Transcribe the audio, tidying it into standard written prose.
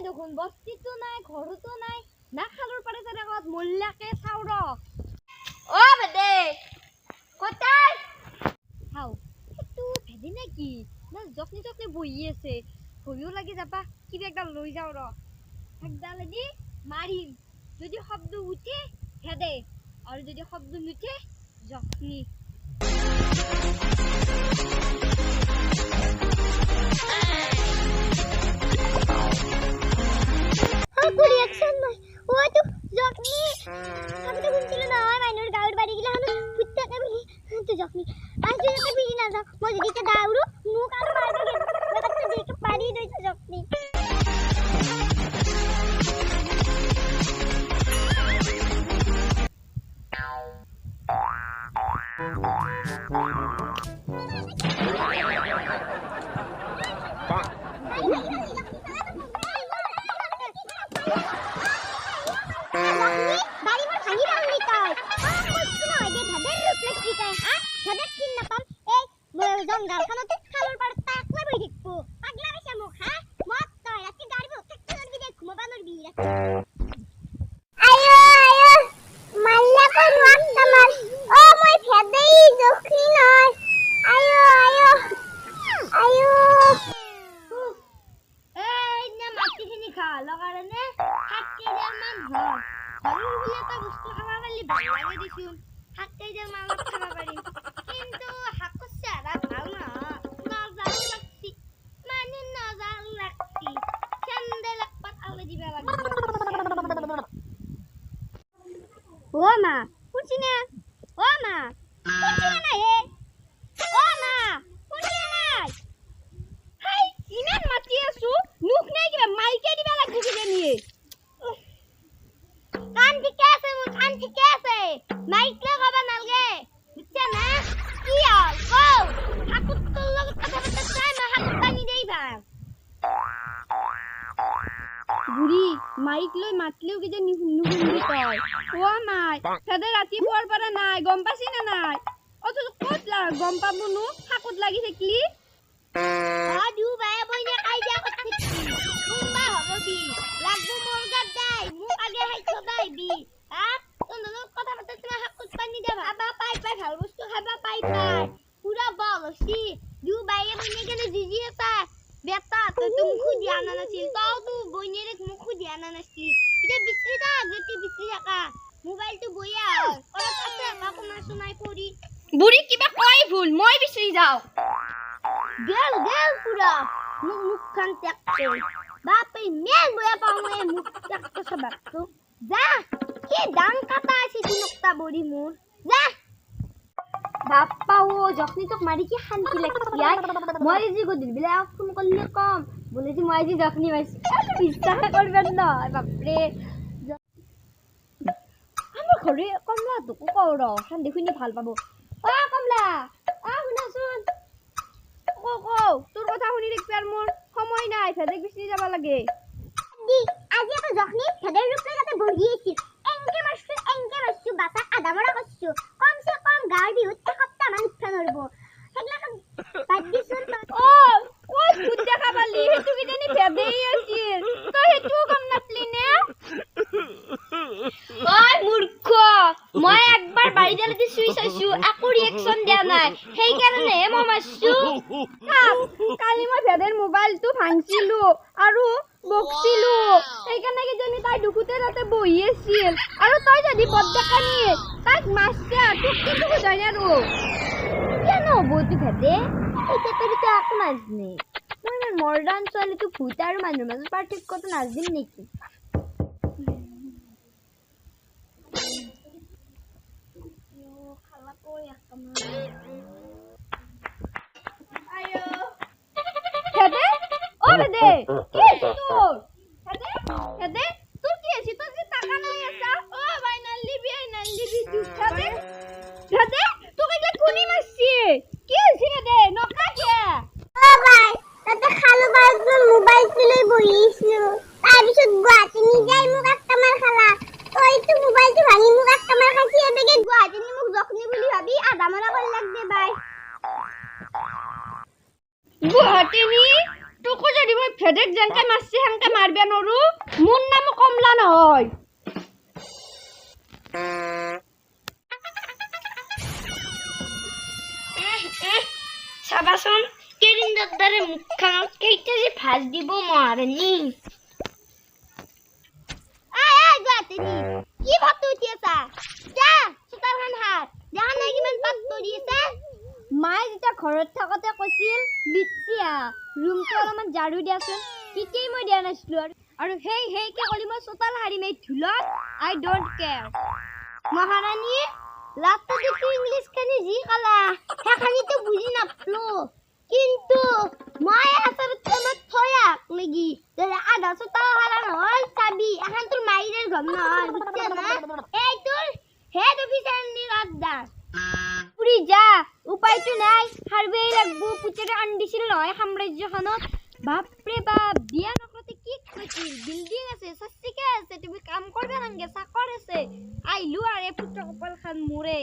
দেখোন বস্তিতো নাই ঘৰতো নাই না খালৰ পাৰে তেনেকত মল্লাকে চাও ৰ ও বেদে কতাই হাও এটো ভেদি নেকি না জকনি জকনি বহি আছে ভয়ও লাগি যাবা কিবা একদম লৈ যাও ৰ একদালেদি মাৰিম যদি শব্দ উঠে ভেদে আৰু যদি শব্দ নুঠে জকনি রিঅ্যাকশন নাই ও তো জকনি আমি তো শুনছিল না হয় মাইনর গাউর বাড়ি গিলা হানো ফুটতে বলি তো জকনি আজ যদি একটা বিড়ি না যাও মই দিতে দাউরু মুখ আর মারবে বেটা তো দিকে পারি দইছে জকনি জঙ্গলখানতে খালৰ পাৰত তাকলা বহি থাকিব পাগলা হৈছে মোক হা মত তই ৰাতি গাড়ী বহুত থাকিলে বিদে ঘুমাবা নৰবি আয়ো আয়ো মাল্লা কই নোয়াক তামাৰ ও মই ভেদেই জখনি নয় আয়ো আয়ো আয়ো এই না মাটিখিনি খা লগাৰনে হাতকে মান হয় আৰু বুলি এটা বস্তু খাবা পালি ভাল লাগে দিছুন হাতকে যে মালত খাবা পাৰিম কিন্তু ও মা কুচিনা ও মা কুচিনা না হে ও মা কুচিনা নাই হাই ইমান মাতি আছো মুখ নাই কিবা মাইকে দিবা লাগি কিনে নিয়ে কান ঠিকে আছে মুখ কান ঠিকে আছে মাইক লগাবা নালগে বুঝছা না কি আর কও হাকুত তোর লগত কথা বলতে চাই না হাত পানি দেইবা বুড়ি মাইক লৈ মাতলেও কি যে নুশুনবি তই ও মাই তাদের রাতি পর পরে নাই গম পাসি না নাই অত কত গম পাবো নু হাকুত লাগি থাকলি আদু ভাই বইনে কাইজা করতে কুম্বা হববি লাগবো মোর গাদাই মু আগে হাইছো দাইবি হ্যাঁ তোর কথা বলতে তুমি হাকুত পানি দেবা আবা পাই পাই ভাল বস্তু খাবা পাই পাই পুরা বলছি দু ভাই বইনে গেলে জিজি আছে বেটা তো তুমি খুদি আনা নাছিল তাও তো বইনের মুখ খুদি আনা নাছিল এটা বিক্রি দা যেটি বিক্রি টাকা মোবাইল তো বইয়া ওর কাছে বাপু না শোনাই পড়ি বুড়ি কিবা কই ভুল মই বিক্রি যাও গেল গেল পুরা মুখ খান ত্যাগতে বাপে মেল বইয়া পাওয়ে মুখ ত্যাগতে সবাক তো যা কি দাম কাটা আছে তিনটা বড়ি মোর যা বাপ্পা ও যখনি তোক মারি কি শান্তি লাগছিয়াই মই জি গদিল বিলা ফোন করলে কম বলে যে মই জি যখনি মাইছি বিশ্বাস করবেন না বাপরে আমার ঘরে কমলা তো কও র শান্তি খুনি ভাল পাবো ও কমলা শুনাছুন কও তোর কথা শুনি দেখবি আর মোর সময় নাই ফেদেক বিসি যাবা লাগে দি আজি তো যখনি ফেদের রূপে কাছে বহিয়েছি এঙ্গে মারছু বাতা আদা বড় করছু কমসে কম গাড়ি উঠতে সপ্তাহ মান ফেনরবো হেগলা বাদ দিছুন ও কই ভূত দেখা পালি হেতু কি জানি ফেদেই আছিল তো হেতু কম নাপলি নে ওই মূর্খ মই একবার বাড়ি জালতে সুইচ আইছু আকু রিঅ্যাকশন দেয়া নাই সেই কারণে মই মারছু কালি মই ফেদের মোবাইল তো ভাঙছিলু আৰু বকছিলু সেইকাৰণে কি জানি তাই দুখুতে ৰাতে বহি আছিল আৰু তই যদি বদ্দাকা নিয়ে তাক মাছছে তোক কিন্তু বুঝাই না ৰো কেন বইতি ফেদে এটা তো আকু নাজনি মই ইমান মডাৰ্ণ ছোৱালী তো ভূত আৰু মানুহৰ মাজত পাৰ্থক্যটো নাজনিম নেকি খালা কই একমা আয়ো ফেদে ও ফেদে কি তোর ফেদে তোর কি আছে তোর যে টাকা নাই আছে ও ভাই না লিবি ফেদে ফেদে তোকে যে খুনি মারছি কি হইছে ফেদে নকা কে ও ভাই তাতে খালু বাজলো মোবাইল তুলে বইছিল তার পিছত গুয়াহাটি নি যাই মুখ একটা মার খালা ওই তো মোবাইল তো ভাঙি মুখ একটা মার খাইছি এদিকে গুয়াহাটি নি মুখ যখনি বলি ভাবি আধা মারা কল লাগবে ভাই গুয়াহাটি নি তোকে যদি মই ফেদেক জানকে মারছি হাঙ্কা মারবে নরু মোর নাম কমলা নহয় চাবাচোন কেইদিন দাদাৰে মুখখনত কেইটা যে ভাজ দিব মহাৰাণী কি ভাত উঠি আছা যা চোতালখন হাত দেখা নাই কিমান পাত তৰি আছে মায়ে যেতিয়া ঘৰত থাকোতে কৈছিল লিচিয়া ৰুমটো অলপমান ঝাৰু দিয়াচোন কিতেই মই দিয়া নাছিলো আৰু সেই কে কলি মই চোতাল হাৰি মেই ধুলত আই ডোন্ট কেয়াৰ মহাৰাণী লাষ্টত দেখি ইংলিছ খানি যি কলা সেইখানিতো বুজি নাপলো কিন্তু মই আচলতে মই থয়াক লাগি যে আধা চোতাল হাৰা নহয় চাবি এখন তোৰ মাইৰেৰ ঘৰ নহয় বুজিছা না এই তোৰ হেড অফিচাৰ নিৰাদ্দা পুৰি যা উপায়টো নাই হাৰবেই লাগবো পুতেৰে আন্দিছিল নহয় সাম্ৰাজ্যখনত বাপৰে বাপ বিয়া নকৰতে কি কৰিছিল বিল্ডিং আছে সস্তিকে আছে তুমি কাম কৰবে নাংগে চাকৰ আছে আইলো আৰে পুত্ৰ কপাল খান মোৰে